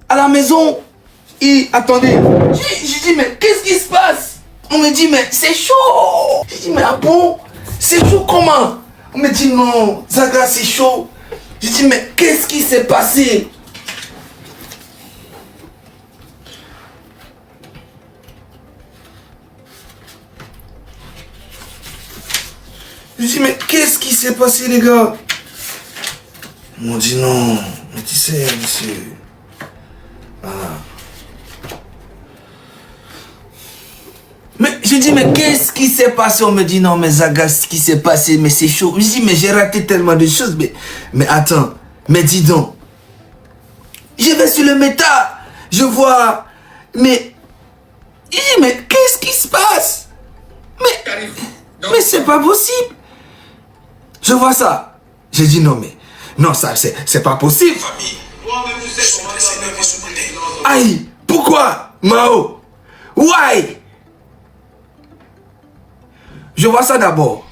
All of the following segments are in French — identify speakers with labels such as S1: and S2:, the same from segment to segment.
S1: à la maison. Et attendez, j'ai dit, mais qu'est-ce qui se passe? On me dit, mais c'est chaud. J'ai dit, mais ah bon? C'est chaud comment? On me dit, non, Zaga, c'est chaud. J'ai dit, mais qu'est-ce qui s'est passé? Je dis, mais qu'est-ce qui s'est passé, les gars? Ils m'ont dit, non, mais tu sais, monsieur. Voilà. Mais j'ai dit, mais qu'est-ce qui s'est passé? On me dit, non, mais Zaga, ce qui s'est passé, mais c'est chaud. Je dis, mais j'ai raté tellement de choses. Mais attends, mais dis donc. Je vais sur le méta, je vois, mais... Je dis, mais qu'est-ce qui se passe? Mais c'est pas possible. Je vois ça. J'ai dit, non, mais... Non, ça, c'est pas possible. Aïe, pourquoi, Mao? Why? Je vois ça d'abord.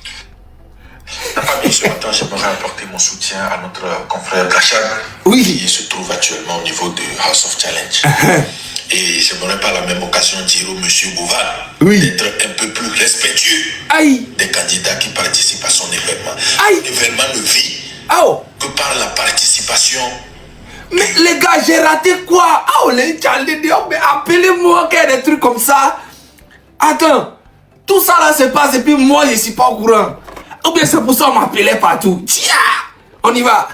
S2: La famille, ce matin, j'aimerais apporter mon soutien à notre confrère Gachag,
S1: Oui.
S2: qui se trouve actuellement au niveau de House of Challenge. Et j'aimerais par la même occasion dire au monsieur Bouvan
S1: Oui.
S2: d'être un peu plus respectueux
S1: Aïe.
S2: des candidats qui participent à son événement.
S1: Aïe.
S2: L'événement ne vit
S1: Oh.
S2: que par la participation.
S1: Mais les gars, j'ai raté quoi? Oh, les gens, mais appelez-moi qu'il y a des trucs comme ça. Attends, tout ça là se passe et puis moi je suis pas au courant. Ou bien c'est pour ça qu'on m'appelait partout. Tiens, on y va.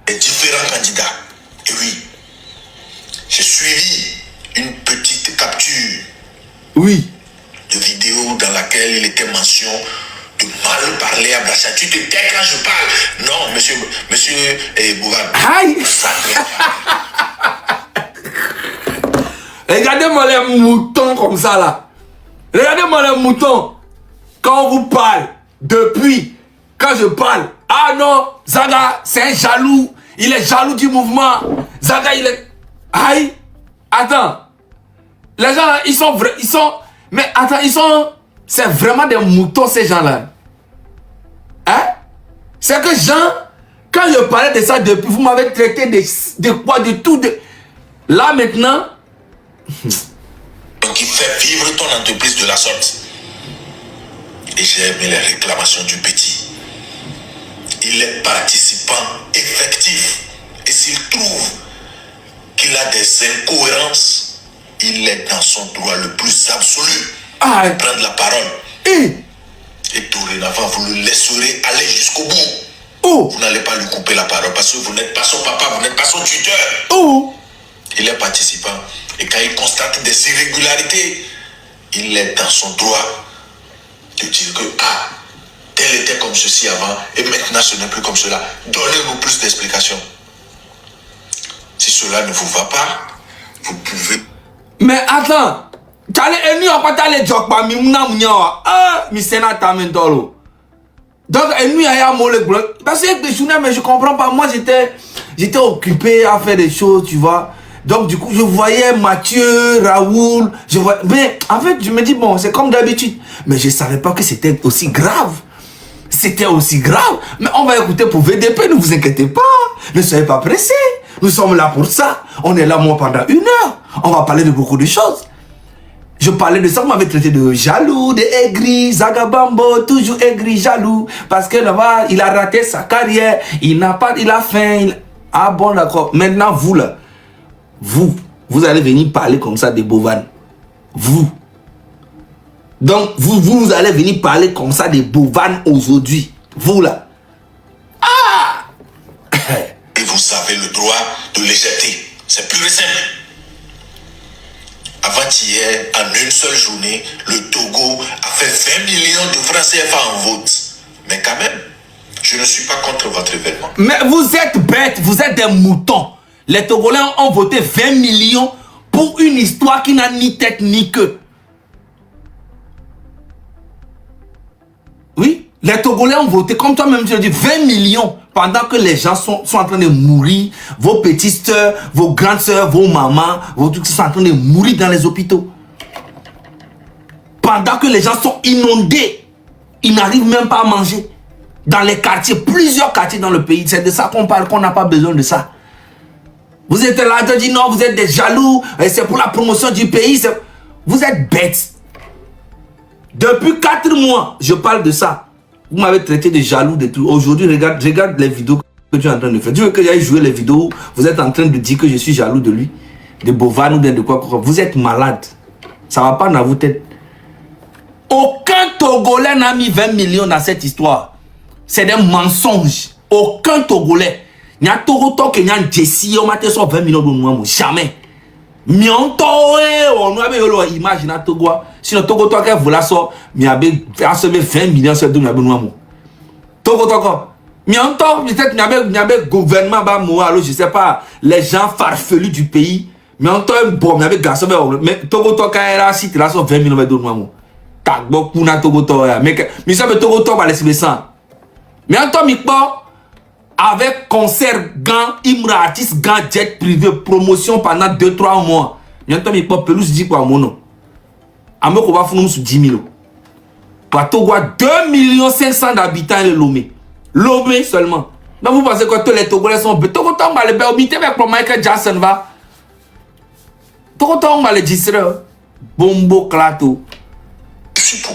S2: Les différents candidats. Et oui, j'ai suivi une petite capture.
S1: Oui.
S2: De vidéo dans laquelle il était mention de mal parler à Bachag. Tu te tais quand je parle. Non, monsieur Bouvan.
S1: Aïe. Regardez-moi les moutons comme ça là. Regardez-moi les moutons. Quand on vous parle, depuis, quand je parle, ah non, Zaga, c'est un jaloux. Il est jaloux du mouvement. Zaga, il est... Aïe. Attends. Les gens là, ils sont vrais. Ils sont... Mais attends, ils sont... C'est vraiment des moutons ces gens-là. Hein? C'est que Jean, quand je parlais de ça depuis, vous m'avez traité de quoi, de tout. Là maintenant...
S2: Donc il fait vivre ton entreprise de la sorte. Et j'ai aimé les réclamations du petit. Il est participant effectif. Et s'il trouve qu'il a des incohérences, il est dans son droit le plus absolu de prendre la parole. Et dorénavant, vous le laisserez aller jusqu'au bout. Vous n'allez pas lui couper la parole parce que vous n'êtes pas son papa, vous n'êtes pas son tuteur. Il est participant. Et quand il constate des irrégularités, il est dans son droit de dire que tel était comme ceci avant et maintenant ce n'est plus comme cela. Donnez-nous plus d'explications. Si cela ne vous va pas, vous pouvez...
S1: Mais attends, donc, parce que mais je comprends pas. Moi, j'étais occupé à faire des choses, tu vois. Donc, du coup, je voyais Mathieu, Raoul, mais en fait, je me dis, bon, c'est comme d'habitude. Mais je savais pas que c'était aussi grave. C'était aussi grave. Mais on va écouter pour VDP, ne vous inquiétez pas. Ne soyez pas pressés. Nous sommes là pour ça. On est là, moi, pendant 1 heure. On va parler de beaucoup de choses. Je parlais de ça, vous m'avez traité de jaloux, de aigri, Zagabambo, toujours aigri, jaloux. Parce que là-bas, il a raté sa carrière. Il n'a pas, il a faim. Ah bon, d'accord. Maintenant, vous, là. Vous allez venir parler comme ça de Bouvan. Vous. Donc, vous allez venir parler comme ça de Bouvan aujourd'hui. Vous, là.
S2: Et vous avez le droit de les jeter. C'est pur et simple. Avant-hier, en une seule journée, le Togo a fait 20 millions de francs CFA en vote. Mais quand même, je ne suis pas contre votre événement.
S1: Mais vous êtes bêtes, vous êtes des moutons. Les Togolais ont voté 20 millions pour une histoire qui n'a ni tête ni queue. Oui, les Togolais ont voté, comme toi-même tu as dit, 20 millions pendant que les gens sont en train de mourir. Vos petites soeurs, vos grandes soeurs, vos mamans, vos trucs sont en train de mourir dans les hôpitaux. Pendant que les gens sont inondés, ils n'arrivent même pas à manger. Dans les quartiers, plusieurs quartiers dans le pays, c'est de ça qu'on parle, qu'on n'a pas besoin de ça. Vous êtes là, tu dis non, vous êtes des jaloux, c'est pour la promotion du pays. Vous êtes bêtes. Depuis 4 mois, je parle de ça. Vous m'avez traité de jaloux, de tout. Aujourd'hui, regarde les vidéos que tu es en train de faire. Tu veux que j'aille jouer les vidéos? Vous êtes en train de dire que je suis jaloux de lui, de Bovan ou bien de quoi. Vous êtes malade. Ça ne va pas dans vos têtes. Aucun Togolais n'a mis 20 millions dans cette histoire. C'est des mensonges. Aucun Togolais. Il y a Togo qui y a un Jessie, on m'a dit 20 millions de nous. Jamais. Mais on a une image dans Togo. Si le Togo qui voulait ça, il y a 20 millions de nous. Togo. Mais on peut-être qu'il y avait gouvernement, alors je ne sais pas, les gens farfelus du pays. Mais on bon, il y avait garçon, mais Togo qui a si tu as 20 millions de nous. Tagbo kuna Togo mais ça veut Togo va laisser ça. Mais en tant que avec concert, gants, Imra artiste, gants, jet privé, promotion pendant 2-3 mois. Mais en tant que pelouse dit quoi mon nom. Amo ko va founou sur 10 000. Pour Togo 2 500 000 d'habitants et Lomé. Lomé seulement. Donc vous pensez que tous les Togolais sont Togo va le béomité avec Michael Jackson va. Togo va le distraire. Bombo clato.
S2: Je suis pour.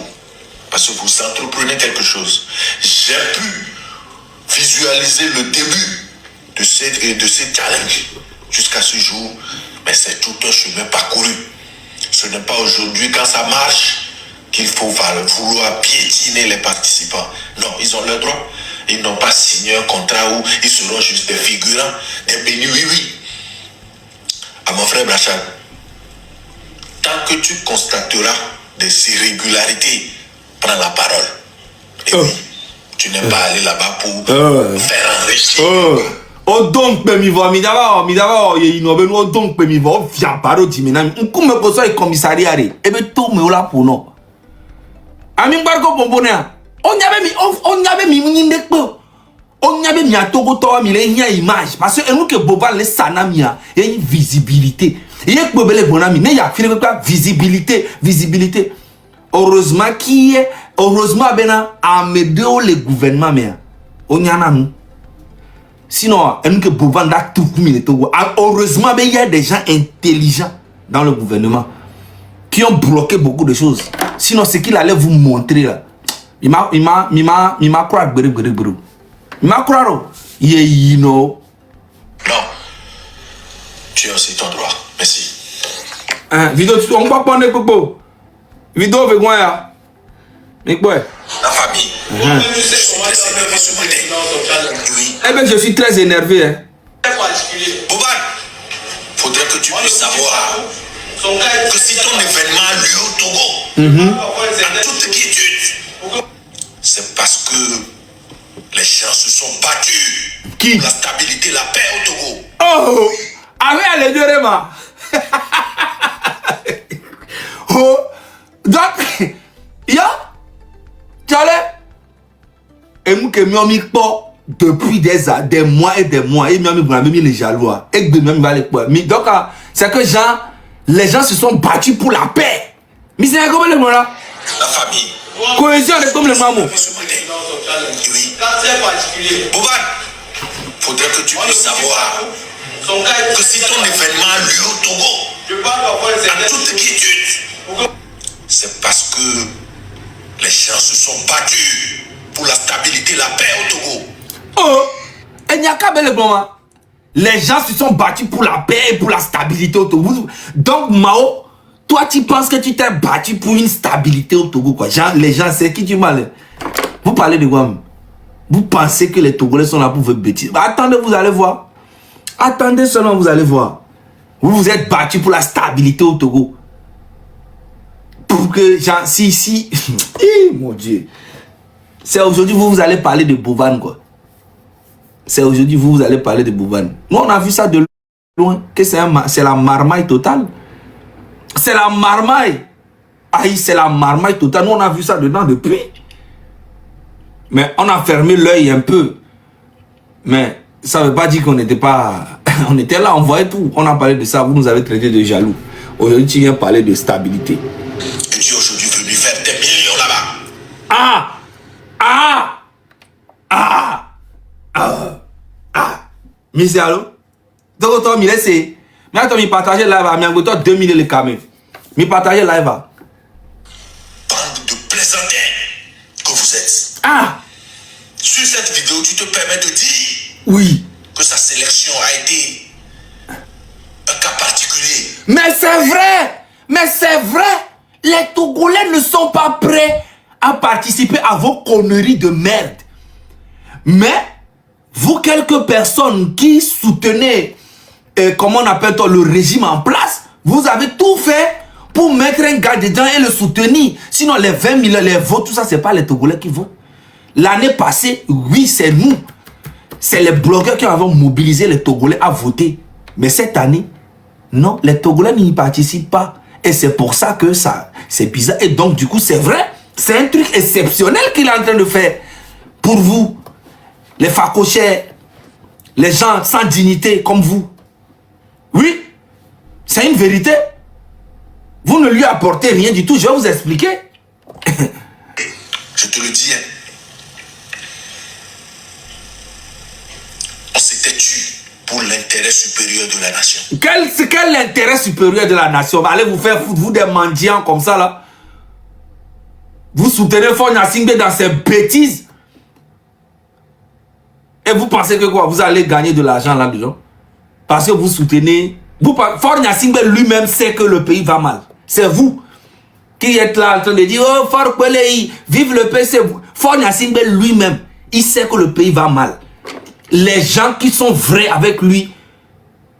S2: Parce que vous entreprenez quelque chose. J'ai pu visualiser le début de ces challenges jusqu'à ce jour. Mais c'est tout un chemin parcouru. Ce n'est pas aujourd'hui, quand ça marche, qu'il faut vouloir piétiner les participants. Non, ils ont leur droit. Ils n'ont pas signé un contrat où ils seront juste des figurants, des bénis, oui. À mon frère Brachal, tant que tu constateras des irrégularités, prends la parole. Et oui, tu n'es pas allé là-bas pour faire enrichir.
S1: Oh donc mi va mi dava ye inobe no donc mi va via paro di menami nkume ko so e commissariat re ebe to me ola pour non ami ngbarko pompona onyabe mi nyinde po onyabe mi atogo to mi le nya image parce que enu ke boba le sanamia e visibilité e ko bele bonami ne ya fini ko visibilité heureusement bena amedo le gouvernement mais onyana nous. Sinon, heureusement, il y a des gens intelligents dans le gouvernement qui ont bloqué beaucoup de choses. Sinon, ce qu'il allait vous montrer là, il m'a croire. Il m'a croire. You know.
S2: Non. Tu as aussi ton droit. Merci.
S1: Vidéo, on va prendre popo. Vidéo, avec moi. Mais quoi?
S2: La famille.
S1: Eh bien, je suis très énervé. Hein.
S2: Boban, faudrait que tu puisses savoir que si ton événement a lieu au Togo, en toute quiétude, c'est parce que les gens se sont battus pour la stabilité, la paix au Togo.
S1: Oh, avec les deux réma. Oh, donc, et moi que mi pas depuis des mois et des mois et mi les jaloux et que même va les quoi donc c'est que les gens se sont battus pour la paix mais c'est comment le là
S2: la famille
S1: cohésion est comme le maman
S2: oui Boban, faudrait que tu puisses savoir que si ton événement a lieu au Togo en toute quiétude c'est parce que les gens se sont battus pour la stabilité, la paix au Togo.
S1: Oh, il n'y a qu'à belle moment. Les gens se sont battus pour la paix et pour la stabilité au Togo. Donc, Mao, toi, tu penses que tu t'es battu pour une stabilité au Togo, quoi. Les gens, c'est qui tu parles? Vous parlez de quoi? Vous pensez que les Togolais sont là pour votre bêtise? Bah, attendez, vous allez voir. Attendez seulement, vous allez voir. Vous vous êtes battu pour la stabilité au Togo. Pour que, genre, si. Mon Dieu. C'est aujourd'hui vous allez parler de Bovan, quoi. C'est aujourd'hui vous allez parler de Bovan. Nous, on a vu ça de loin, que c'est la marmaille totale. C'est la marmaille. Aïe, c'est la marmaille totale. Nous, on a vu ça dedans depuis. Mais on a fermé l'œil un peu. Mais ça ne veut pas dire qu'on n'était pas... on était là, on voyait tout. On a parlé de ça, vous nous avez traité de jaloux. Aujourd'hui, tu viens parler de stabilité.
S2: Et tu es aujourd'hui venu faire des millions là-bas.
S1: Monsieur Allo, Donc, Tom, il essaie. Mais Tom, il partageait live à Miangoto 2000 le camion. Il partageait live à.
S2: Bande de plaisantins que vous êtes.
S1: Ah!
S2: Sur cette vidéo, tu te permets de dire
S1: Oui.
S2: que sa sélection a été un cas particulier.
S1: Mais c'est vrai! Mais c'est vrai! Les Togolais ne sont pas prêts à participer à vos conneries de merde. Mais, vous quelques personnes qui soutenez, comment on appelle le régime en place, vous avez tout fait pour mettre un gars dedans et le soutenir. Sinon, les 20 000, les votes, tout ça, c'est pas les Togolais qui votent. L'année passée, oui, c'est nous. C'est les blogueurs qui avons mobilisé les Togolais à voter. Mais cette année, non, les Togolais n'y participent pas. Et c'est pour ça que ça, c'est bizarre. Et donc, du coup, c'est vrai. C'est un truc exceptionnel qu'il est en train de faire. Pour vous, les facochers, les gens sans dignité comme vous. Oui, c'est une vérité. Vous ne lui apportez rien du tout. Je vais vous expliquer.
S2: Je te le dis. On s'était tué pour l'intérêt supérieur de la nation.
S1: Quel intérêt supérieur de la nation? Allez vous faire foutre, vous des mendiants comme ça là. Vous soutenez Faure Gnassingbé dans ses bêtises. Et vous pensez que quoi? Vous allez gagner de l'argent là-dedans? Parce que vous soutenez... Faure Gnassingbé lui-même sait que le pays va mal. C'est vous qui êtes là en train de dire « Oh, Faure Kwelei, vive le PC ». Faure Gnassingbé lui-même, il sait que le pays va mal. Les gens qui sont vrais avec lui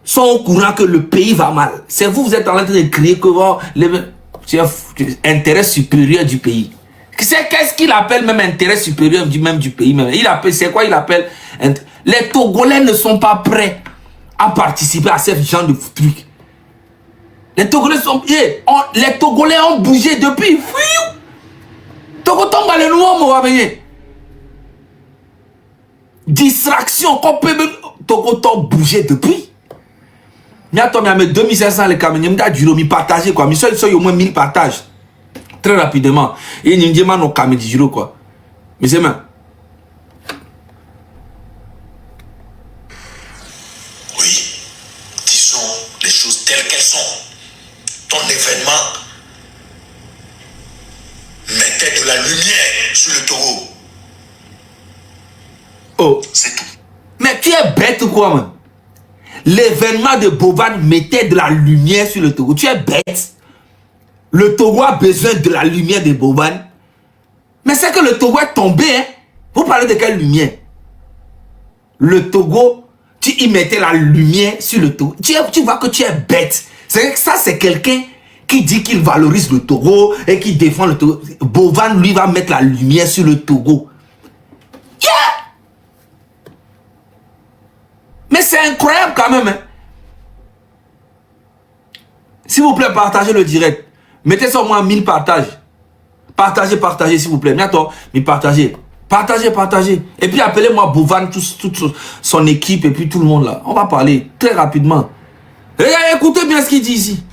S1: sont au courant que le pays va mal. C'est vous, vous êtes en train de crier que oh, c'est intérêt supérieur du pays. Qu'est-ce qu'il appelle même intérêt supérieur du pays même? Il appelle, c'est quoi il appelle? Les Togolais ne sont pas prêts à participer à ce genre de trucs. Les Togolais sont... les Togolais ont bougé depuis. Togotonga le nouveau mot va venir. Distraction, qu'on peut... Togoton bouger depuis. Il y a 2500 les camions, il y a du lot, partagé quoi. Mais il y a au moins 1000 partages. Très rapidement. Et il y a nos camions du giro quoi. Mais c'est même.
S2: Oui, disons les choses telles qu'elles sont. Ton événement mettait de la lumière sur le taureau.
S1: Oh.
S2: C'est tout.
S1: Mais tu es bête ou quoi, man? L'événement de Bovan mettait de la lumière sur le Togo. Tu es bête. Le Togo a besoin de la lumière de Bovan. Mais c'est que le Togo est tombé, hein? Vous parlez de quelle lumière? Le Togo, tu y mettais la lumière sur le Togo. Tu vois que tu es bête. Ça, c'est quelqu'un qui dit qu'il valorise le Togo et qui défend le Togo. Bovan, lui, va mettre la lumière sur le Togo. Yeah! Mais c'est incroyable quand même. Hein? S'il vous plaît, partagez le direct. Mettez ça au moins 1000 partages. Partagez, s'il vous plaît. Bientôt, mais partagez. Partagez. Et puis appelez-moi Bovan, toute son équipe et puis tout le monde là. On va parler très rapidement. Regardez, écoutez bien ce qu'il dit ici.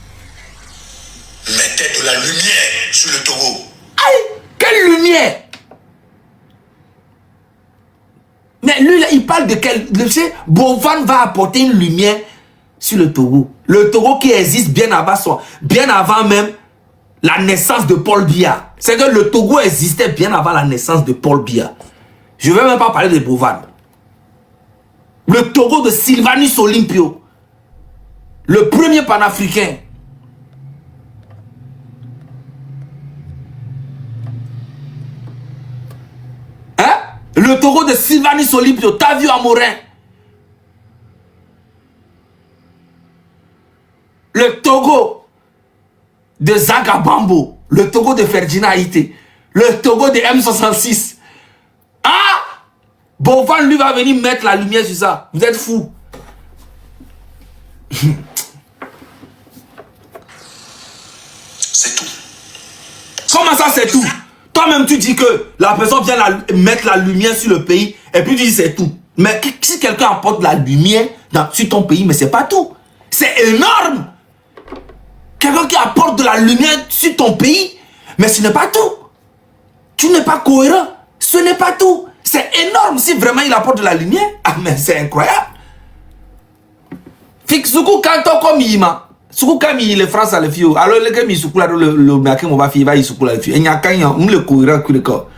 S2: Mettez de la lumière sur le taureau.
S1: Aïe, quelle lumière! Mais lui, là, il parle de quel... Bovan va apporter une lumière sur le Togo. Le Togo qui existe bien avant même la naissance de Paul Biya. C'est que le Togo existait bien avant la naissance de Paul Biya. Je ne vais même pas parler de Bovan. Le Togo de Sylvanus Olympio. Le premier panafricain. Le Togo de Sylvanus Olympio, t'as vu Amorin? Le Togo de Zagabambo, le Togo de Ferdinand Haïté, le Togo de M66. Ah! Bovan lui va venir mettre la lumière sur ça. Vous êtes fous.
S2: C'est tout.
S1: Comment ça c'est tout? Toi-même, tu dis que la personne vient mettre la lumière sur le pays et puis tu dis c'est tout. Mais si quelqu'un apporte la lumière sur ton pays, mais c'est pas tout. C'est énorme. Quelqu'un qui apporte de la lumière sur ton pays, mais ce n'est pas tout. Tu n'es pas cohérent. Ce n'est pas tout. C'est énorme si vraiment il apporte de la lumière. Ah, mais c'est incroyable. Fix Soukou Kanto comme Yima. Soukou Kami, les France à le fio. Alors, le Kami Soukou là, le Makin, on va faire, il va y Soukou là, le fio. Et il y a quand on le courant que le corps.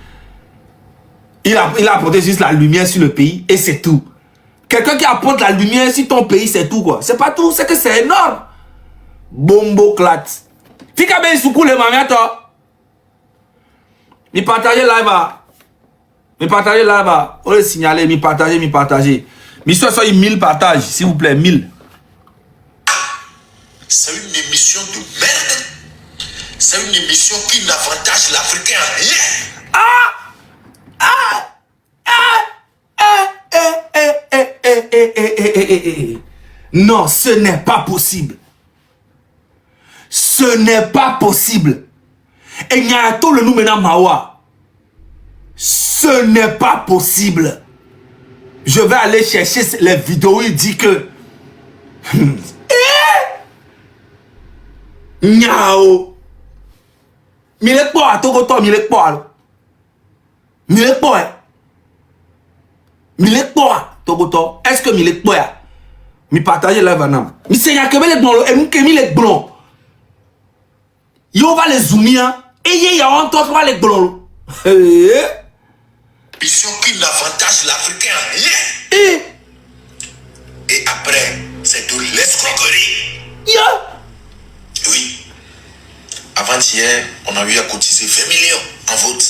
S1: Il a apporté juste la lumière sur le pays et c'est tout. Quelqu'un qui apporte la lumière sur ton pays, c'est tout quoi. C'est pas tout, c'est que c'est énorme. Bombo clat. Fika ben Soukou le mamiato. Mi partager là-bas. Mi partager là-bas. On le signaler, mi partager, mi partager. Mi soit 1000 partages, s'il vous plaît, 1000.
S2: C'est une émission de merde. C'est une émission qui n'avantage l'Africain à rien.
S1: Non, ce n'est pas possible. Ce n'est pas possible. Et il y a tout le nom maintenant Mawa. Ce n'est pas possible. Je vais aller chercher les vidéos. Il dit que Nyao. Milek po a Togoto, milek po a. Milek po a. Milek po a Togoto. Est-ce que milek po a? Mi partage la vanam. Mi se ya kebe le blon et mke mi le blon. Yo va les zoomia et ye ya on toi va les blon.
S2: Émission qui n'avantage l'Africain à rien. Et après, c'est de l'escroquerie. Oui. Avant-hier, on a eu à cotiser 20 millions en vote.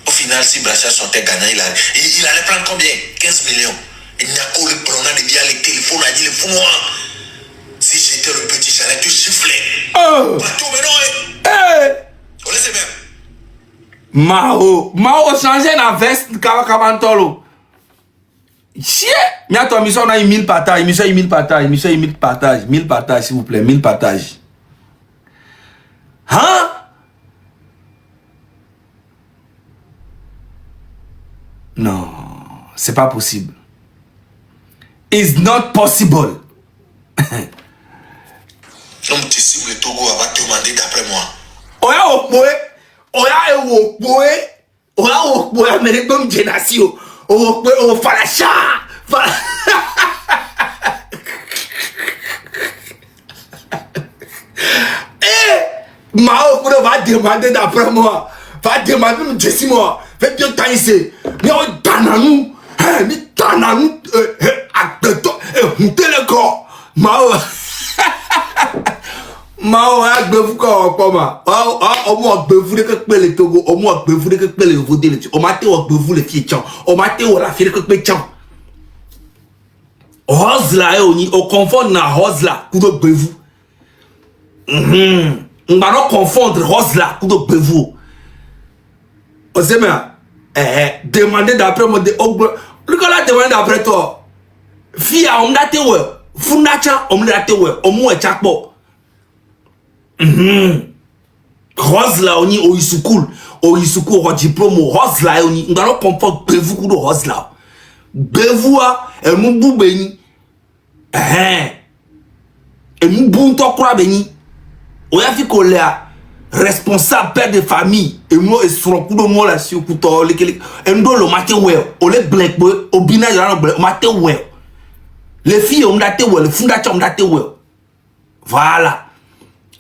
S2: Au final, si Bracha sortait gagnant, il allait prendre combien? 15 millions. Il n'y a qu'au le prenant de bien les téléphones, a dit le fou noir. Si j'étais le petit, j'allais tout siffler. Partout maintenant, on laisse même.
S1: Mao changé la veste Kawakabantolo. Chier. Mais attends, mission on a 1000 partages, mission 1000 partages, mission 1000 partages, 1000 partages s'il vous plaît, 1000 partages. Hein? Non, c'est pas possible. It's not possible.
S2: Donc, tu cibles le Togo va te demander d'après moi.
S1: Oya okpoe, oya okpoe, oya okpoe American Genasio, okpoe o falacha, Mao va demander d'après moi, va demander de si moi, fais bien tailler, mais on tananou, mais tananou, le corps, Mao. Mao a bevu ko poma. O mo bevu de ke le Togo, o mo bevu de ke le vodé le. O maté o bevu le fiechan. O maté o la fi de ke chan. Hozla e oni o confond na hozla ku do bevu. On va not confondre hozla ku do bevu. O se me demander d'après moi de ogre. Le gars la demander d'après toi. Fi a on daté we. Fundacha on daté we. O mo e chakpo. Rose là on y au isukul au diplôme rose là on y on doit comprendre bevu ku do rose là bevu a e mu bu beni e mu bu nto kura beni o ya fi ko le responsable père de famille et moi e soro ku do mo la si ku to le kele e ndo lo maté we o le black boy o bina ya no black maté we les filles on daté we le funda cha on daté we voilà.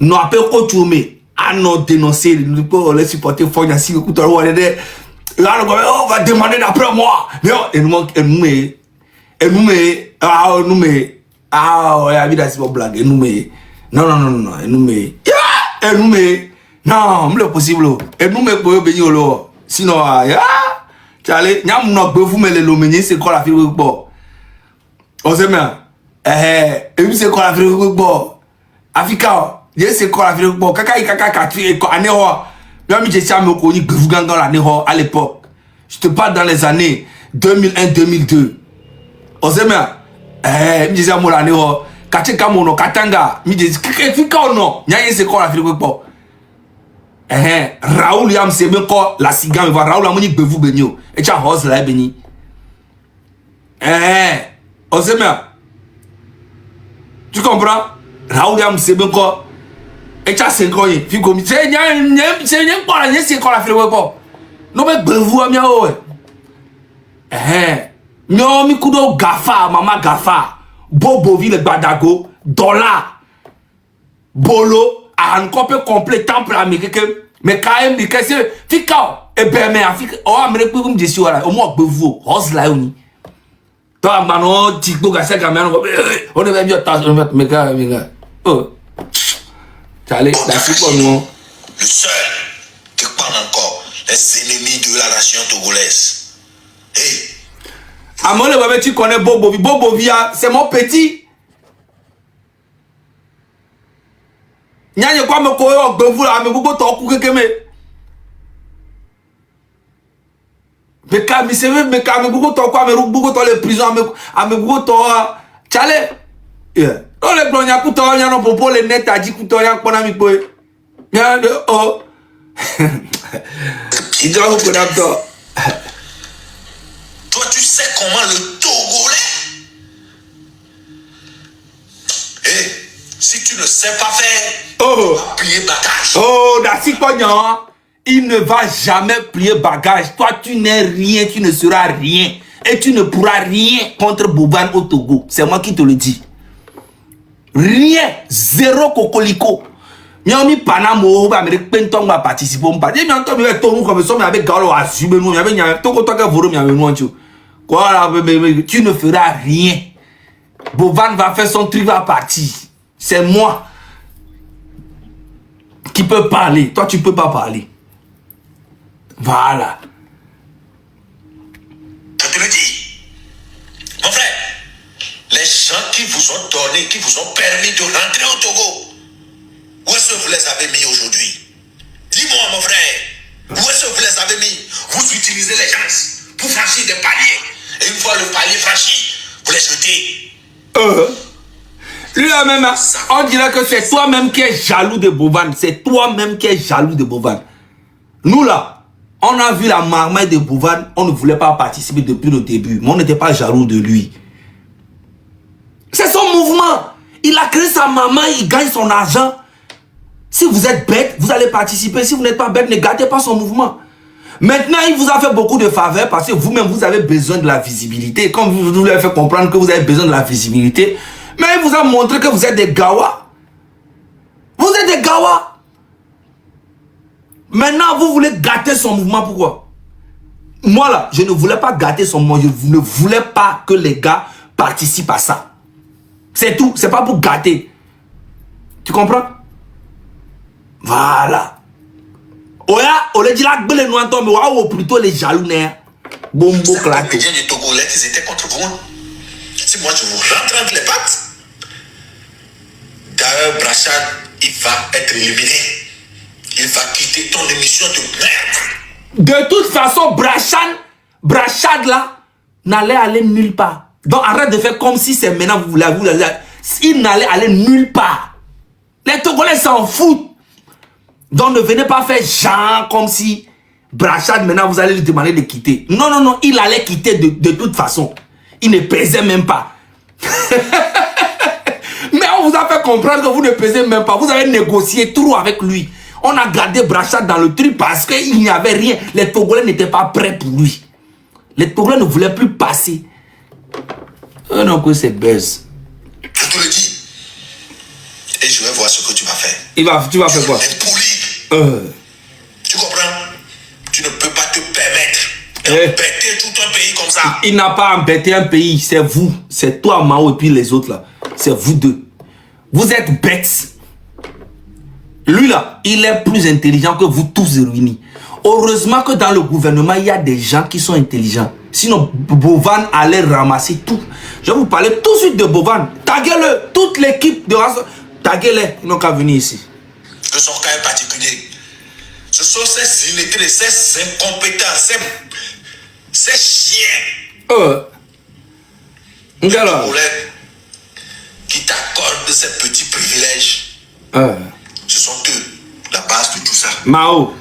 S1: Non, après, quand tu mets à non dénoncer, nous pouvons les supporter fort, si vous écoutez, là, on va demander d'après moi. Et nous, non, c'est possible. Et nous, pour venir là. Sinon, allez, nous, vous me le c'est quoi la fille de bord? On sait bien. Et puis, c'est quoi la fille de bord? Africa. C'est quoi la vie bon kaka aného même j'ai ça me connu dans l'année à l'époque. Je te parle dans les années 2001 2002. Oseme me disais moi l'année katika mono katanga me disais fika non nya c'est quoi la vie bon Raoul yam c'est bien quoi la cigare va Raoul amoni bevu benyo et tu as hose là beni Oseme tu comprends Raoul yam c'est bien quoi et ça c'est quoi fi comme c'est pas la c'est quoi la faire quoi non mais bevu a miao mi kudo gafa mama gafa Boboville, Badago, dollar, bolo, a un copie complet, temple américain, mais quand même, qu'est-ce que Fika, et ben, mais Afrique, oh, Amérique, comme je suis là, au moins, vous, rose là, on y. Toi, maintenant, TikTok, à 5 caméras, on est bien, mais gars, oh, allez, la suite pour nous.
S2: Le seul qui parle encore les ennemis de la nation togolaise. Hey.
S1: À mon avis, tu connais Bobovi. Bobovi, c'est mon petit. Nya quoi me koyo gbevu la me bobo to ku kekeme. Me se me bobo to kwa me bobo to les prisons me bobo to chale. Yeah. On les blonya ku to nya no popo le net aji ku to nya pona mi poe. Nya de oh. Il doit vous connaître.
S2: Toi, tu sais comment le Togolais. Et si tu ne sais pas faire, plier bagage.
S1: Oh, Dassi Pognon, il ne va jamais plier bagage. Toi, tu n'es rien, tu ne seras rien. Et tu ne pourras rien contre Boban au Togo. C'est moi qui te le dis. Rien. Zéro cocolico. Miami Panamo, Amérique Penton va participer. On parle. Mais on va tout comme ça, mais avec Galo à Zubé, nous, avec Togo, Togo, Voro, mais avec nous, quoi, tu ne feras rien. Boban va faire son truc, va partir. C'est moi qui peux parler. Toi, tu peux pas parler. Voilà.
S2: Je te le dis. Mon frère, les gens qui vous ont donné, qui vous ont permis de rentrer au Togo, où est-ce que vous les avez mis aujourd'hui? Dis-moi, mon frère, où est-ce que vous les avez mis? Vous utilisez les gens pour franchir des paliers. Et une fois le palier franchi, vous les jetez.
S1: Lui là même, on dirait que c'est toi-même qui es jaloux de Boban. C'est toi-même qui es jaloux de Boban. Nous là, on a vu la marmaille de Boban, on ne voulait pas participer depuis le début. Mais on n'était pas jaloux de lui. C'est son mouvement. Il a créé sa marmaille, il gagne son argent. Si vous êtes bête, vous allez participer. Si vous n'êtes pas bête, ne gâtez pas son mouvement. Maintenant, il vous a fait beaucoup de faveurs parce que vous-même, vous avez besoin de la visibilité. Comme vous lui avez fait comprendre que vous avez besoin de la visibilité, mais il vous a montré que vous êtes des gawas. Vous êtes des gawas. Maintenant, vous voulez gâter son mouvement. Pourquoi? Moi, là, je ne voulais pas gâter son mouvement. Je ne voulais pas que les gars participent à ça. C'est tout. C'est pas pour gâter. Tu comprends? Voilà. Oya, on le dit là, mais plutôt les jaloux. Bombo claque.
S2: Les médias du Togolais, ils étaient contre vous. Si moi je vous rentre entre les pattes, d'ailleurs, Brachad, il va être éliminé. Il va quitter ton émission de merde.
S1: De toute façon, Brachad là, n'allait aller nulle part. Donc arrête de faire comme si c'est maintenant vous voulez. Il n'allait aller nulle part. Les Togolais s'en foutent. Donc ne venez pas faire genre comme si Brachad maintenant vous allez lui demander de quitter. Non, non, non, il allait quitter de toute façon. Il ne pesait même pas. Mais on vous a fait comprendre que vous ne pesez même pas. Vous avez négocié trop avec lui. On a gardé Brachad dans le truc parce qu'il n'y avait rien. Les Togolais n'étaient pas prêts pour lui. Les Togolais ne voulaient plus passer. Non, que c'est baise.
S2: Je te le dis. Et je vais voir ce que tu vas faire.
S1: Tu vas faire quoi?
S2: Tu comprends? Tu ne peux pas te permettre d'embêter tout un pays comme ça.
S1: Il n'a pas embêté un pays, c'est vous. C'est toi, Mao, et puis les autres là. C'est vous deux. Vous êtes bêtes. Lui là, il est plus intelligent que vous tous réunis. Heureusement que dans le gouvernement, il y a des gens qui sont intelligents. Sinon, Boban allait ramasser tout. Je vais vous parler tout de suite de Boban. Taguez-le, toute l'équipe de race. Taguez-les, ils n'ont qu'à venir ici.
S2: De son cas particulier. Ce sont ces illettrés, ces incompétents, ces chiens. Qui t'accordent ces petits privilèges. Ce sont eux, la base de tout ça.
S1: Mao,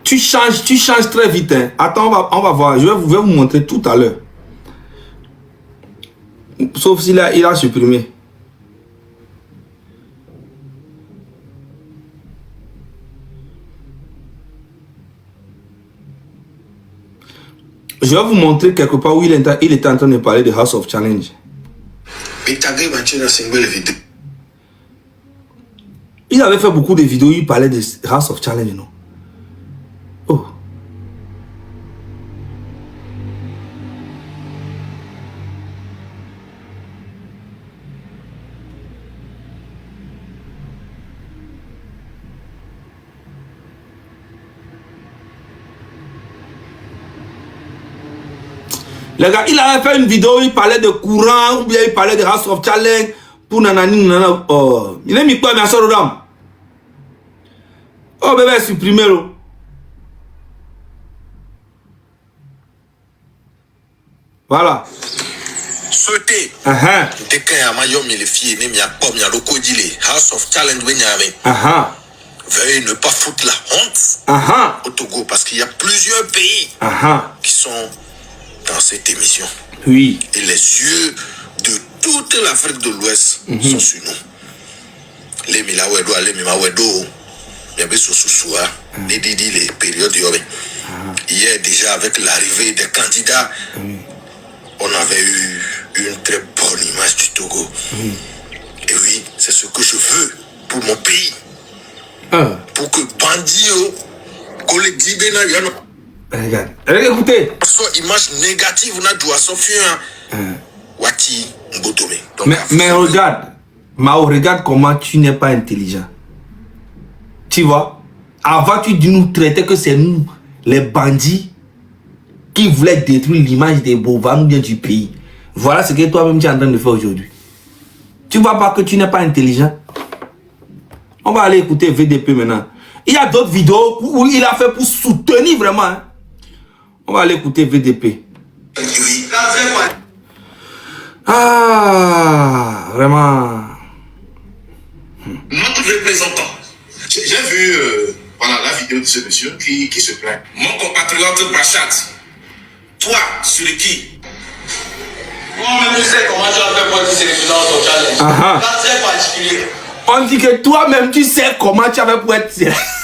S1: tu changes très vite. Hein. Attends, on va voir. Je vais vous montrer tout à l'heure. Sauf s'il a supprimé. Je vais vous montrer quelque part où il était en train de parler de House of Challenge. Il avait fait beaucoup de vidéos, il parlait de House of Challenge, non? Oh. Les gars, il avait fait une vidéo, il parlait de courant, ou bien il parlait de House of Challenge, pour nanani, nanana. Oh, il a mis quoi, ma soeur Rodam? Oh, bébé, supprimez-le. Voilà.
S2: Souhaité. Dès qu'il y a maillot, mais les filles, il y a pas, il y a le codilé. House of Challenge, il y a veuillez ne pas foutre la honte au Togo, parce qu'il y a plusieurs pays qui sont dans cette émission.
S1: Oui.
S2: Et les yeux de toute l'Afrique de l'Ouest sont sur nous. Les Milawedo, les Mimawedo, il y avait Soussoua, les Didi, les périodes. Hier, déjà, avec l'arrivée des candidats, on avait eu une très bonne image du Togo. Et oui, c'est ce que je veux pour mon pays. Pour que Bandio, collègue Dibena,
S1: regarde, écoutez.
S2: Soit image négative, on a dû associer Wati Mbotome.
S1: Mais regarde, Mao, regarde comment tu n'es pas intelligent. Tu vois, avant tu nous traitais que c'est nous, les bandits, qui voulaient détruire l'image des Bovans ou bien du pays. Voilà ce que toi-même tu es en train de faire aujourd'hui. Tu vois pas que tu n'es pas intelligent? On va aller écouter VDP maintenant. Il y a d'autres vidéos où il a fait pour soutenir vraiment. Hein. On va aller écouter VDP. Ah, vraiment.
S2: Notre représentant. J'ai vu voilà, la vidéo de ce monsieur qui se plaint. Mon compatriote Bachat, toi, sur qui? Moi-même, je sais comment tu as fait pour être sélectionné au challenge. C'est particulier.
S1: On dit que toi-même, tu sais comment tu as fait pour être sélectionné.